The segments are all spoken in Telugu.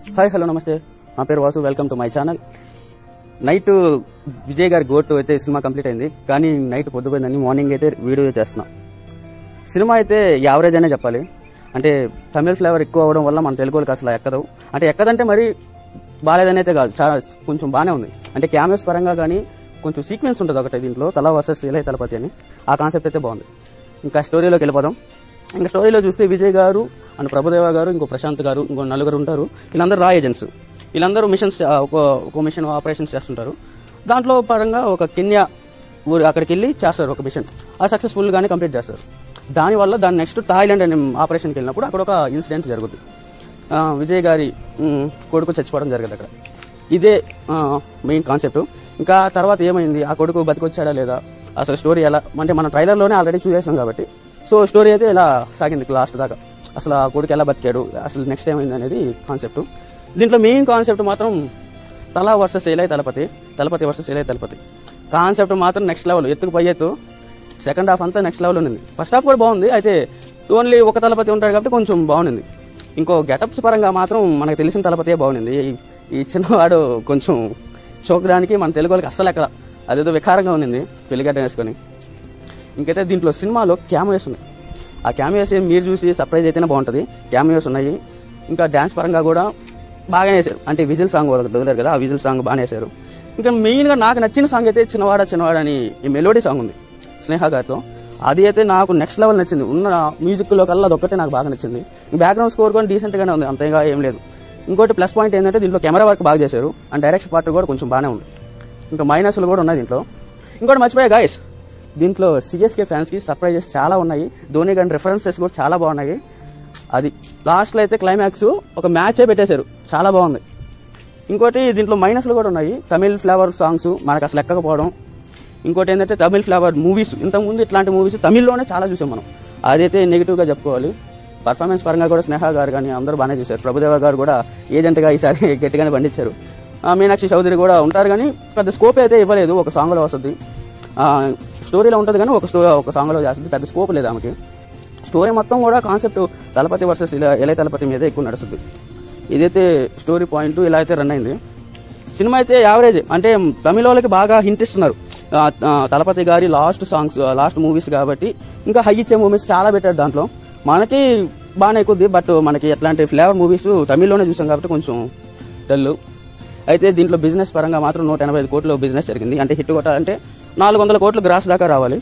హాయ్ హలో నమస్తే, నా పేరు Vasu. Welcome to my channel. Night Vijay గారి గోటు అయితే సినిమా కంప్లీట్ అయింది, కానీ నైట్ పొద్దుపోయిందని మార్నింగ్ అయితే వీడియో చేస్తున్నాం. సినిమా అయితే యావరేజ్ అనే చెప్పాలి. అంటే తమిళ ఫ్లేవర్ ఎక్కువ అవడం వల్ల మన తెలుగు వాళ్ళకి అసలు ఎక్కదు. అంటే ఎక్కదంటే మరి బాగాలేదని అయితే కాదు, చాలా కొంచెం బాగానే ఉంది. అంటే క్యామెరాస్ పరంగా కానీ కొంచెం సీక్వెన్స్ ఉంటుంది ఒకటి దీంట్లో, తల వర్సెస్ ఇలయ తలపతి అని. ఆ కాన్సెప్ట్ అయితే బాగుంది. ఇంకా స్టోరీలోకి వెళ్ళిపోదాం. ఇంకా స్టోరీలో చూస్తే విజయ్ గారు అండ్ ప్రభుదేవ గారు, ఇంకో ప్రశాంత్ గారు, ఇంకో నలుగురు ఉంటారు. వీళ్ళందరూ రా ఏజెంట్స్. వీళ్ళందరూ మిషన్స్, ఒక మిషన్ ఆపరేషన్స్ చేస్తుంటారు. దాంట్లో పరంగా ఒక కెన్యా ఊరు అక్కడికి వెళ్ళి చేస్తారు ఒక మిషన్. ఆ సక్సెస్ఫుల్గానే కంప్లీట్ చేస్తారు. దానివల్ల దాని నెక్స్ట్ థాయిలాండ్ అనే ఆపరేషన్కి వెళ్ళినప్పుడు అక్కడ ఒక ఇన్సిడెంట్ జరుగుతుంది. విజయ్ గారి కొడుకు చచ్చిపోవడం జరుగుతుంది అక్కడ. ఇదే మెయిన్ కాన్సెప్ట్. ఇంకా తర్వాత ఏమైంది, ఆ కొడుకు బతికొచ్చాడా లేదా, అసలు స్టోరీ ఎలా అంటే మనం ట్రైలర్లోనే ఆల్రెడీ చూసేసాం కాబట్టి, సో స్టోరీ అయితే ఇలా సాగింది లాస్ట్ దాకా. అసలు ఆ కొడుకు ఎలా బతికాడు, అసలు నెక్స్ట్ ఏమైంది అనేది కాన్సెప్ట్. దీంట్లో మెయిన్ కాన్సెప్ట్ మాత్రం తల versus ఇలయ Thalapathy, Thalapathy versus ఇలయ Thalapathy. Concept మాత్రం నెక్స్ట్ లెవెల్, ఎత్తుకు పై ఎత్తు. సెకండ్ హాఫ్ అంతా నెక్స్ట్ లెవెల్ ఉంది. ఫస్ట్ హాఫ్ కూడా బాగుంది, అయితే ఓన్లీ ఒక తలపతి ఉంటాడు కాబట్టి కొంచెం బాగుంది. ఇంకో గెటప్స్ పరంగా మాత్రం మనకు తెలిసిన తలపతియే బాగుంది. ఈ చిన్నవాడు కొంచెం చూడడానికి మన తెలుగు వాళ్ళకి అస్సలు ఎక్కడ అదేదో వికారంగా ఉంది, పెళ్లిగడ్డ వేసుకొని. ఇంకైతే దీంట్లో సినిమాలో క్యామియోస్ ఉన్నాయి. ఆ క్యామియోస్ మీరు చూసి సర్ప్రైజ్ అయితేనే బాగుంటుంది. క్యామియోస్ ఉన్నాయి. ఇంకా డ్యాన్స్ పరంగా కూడా బాగానే వేశారు. అంటే విజిల్ సాంగ్ వదిలేరు కదా, ఆ విజిల్ సాంగ్ బాగానే వేశారు. ఇంకా మెయిన్గా నాకు నచ్చిన సాంగ్ అయితే చిన్నవాడ చిన్నవాడ అని ఈ మెలోడీ సాంగ్ ఉంది స్నేహ గారితో. అది అయితే నాకు నెక్స్ట్ లెవెల్ నచ్చింది. ఉన్న మ్యూజిక్లో కల్లా అదొక్కటే నాకు బాగా నచ్చింది. బ్యాక్గ్రౌండ్ స్కోర్ కూడా డీసెంట్గానే ఉంది, అంతేగా ఏం లేదు. ఇంకోటి ప్లస్ పాయింట్ ఏంటంటే దీంట్లో కెమెరా వర్క్ బాగా చేశారు. అండ్ డైరెక్షన్ పార్ట్ కూడా కొంచెం బాగానే ఉంది. ఇంకా మైనస్లు కూడా ఉన్నాయి దీంట్లో. ఇంకోటి మర్చిపోయా గాయస్, దీంట్లో సిఎస్కే ఫ్యాన్స్కి సర్ప్రైజెస్ చాలా ఉన్నాయి. ధోని గారి రిఫరెన్సెస్ కూడా చాలా బాగున్నాయి. అది లాస్ట్లో అయితే క్లైమాక్స్ ఒక మ్యాచే పెట్టేశారు, చాలా బాగుంది. ఇంకోటి దీంట్లో మైనస్లు కూడా ఉన్నాయి. తమిళ్ ఫ్లేవర్ సాంగ్స్ మనకు అసలు ఎక్కకపోవడం. ఇంకోటి ఏంటంటే తమిళ్ ఫ్లేవర్ మూవీస్, ఇంతకుముందు ఇట్లాంటి మూవీస్ తమిళ్లోనే చాలా చూసాం మనం. అదైతే నెగిటివ్గా చెప్పుకోవాలి. పర్ఫార్మెన్స్ పరంగా కూడా స్నేహ గారు కానీ అందరూ బాగానే చూశారు. ప్రభుదేవ గారు కూడా ఏజెంట్గా ఈసారి గట్టిగానే పండించారు. మీనాక్షి చౌదరి కూడా ఉంటారు, కానీ పెద్ద స్కోప్ అయితే ఇవ్వలేదు. ఒక సాంగ్లో వస్తుంది, స్టోరీలో ఉంటుంది కానీ ఒక సాంగ్లో చేస్తుంది. పెద్ద స్కోప్ లేదు ఆమెకి. స్టోరీ మొత్తం కూడా కాన్సెప్ట్ తలపతి వర్సెస్ ఇలయ తలపతి మీద ఎక్కువ నడుస్తుంది. ఇదైతే స్టోరీ పాయింట్ ఇలా అయితే రన్ అయింది. సినిమా అయితే యావరేజ్. అంటే తమిళ వాళ్ళకి బాగా హింట్ ఇస్తున్నారు. తలపతి గారి లాస్ట్ సాంగ్స్, లాస్ట్ మూవీస్ కాబట్టి ఇంకా హై ఇచ్చే మూవీస్ చాలా పెట్టారు. దాంట్లో మనకి బాగానే ఎక్కుద్ది, బట్ మనకి ఎట్లాంటి ఫ్లేవర్ మూవీస్ తమిళ్లోనే చూసాం కాబట్టి కొంచెం డల్లు. అయితే దీంట్లో బిజినెస్ పరంగా మాత్రం 185 కోట్లు బిజినెస్ జరిగింది. అంటే హిట్ కొట్టాలంటే 400 కోట్లు గ్రాస్ దాకా రావాలి.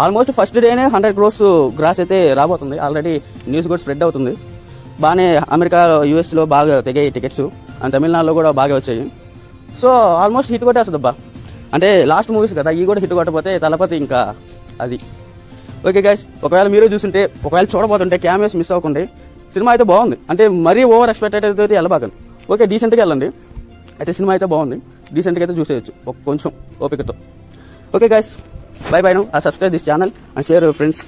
ఆల్మోస్ట్ ఫస్ట్ డేనే 100 క్రోర్స్ గ్రాస్ అయితే రాబోతుంది. ఆల్రెడీ న్యూస్ కూడా స్ప్రెడ్ అవుతుంది. బాగానే అమెరికా, యూఎస్లో బాగా తెగాయి టికెట్స్, అండ్ తమిళనాడులో కూడా బాగా వచ్చాయి. సో ఆల్మోస్ట్ హిట్ కొట్టేస్తుంది అబ్బా. అంటే లాస్ట్ మూవీస్ కదా, ఈ కూడా హిట్ కొట్టకపోతే తలపతి ఇంకా అది. ఓకే గైస్, ఒకవేళ మీరు చూస్తుంటే, ఒకవేళ చూడబోతుంటే క్యామియోస్ మిస్ అవ్వకండి. సినిమా అయితే బాగుంది. అంటే మరీ ఓవర్ ఎక్స్పెక్టెడ్ అయితే వెళ్ళబాకండి. ఓకే, డీసెంట్గా వెళ్ళండి. అయితే సినిమా అయితే బాగుంది, డీసెంట్గా అయితే చూసేయచ్చు కొంచెం ఓపికతో. Okay guys, by by now. Subscribe this channel and share your friends.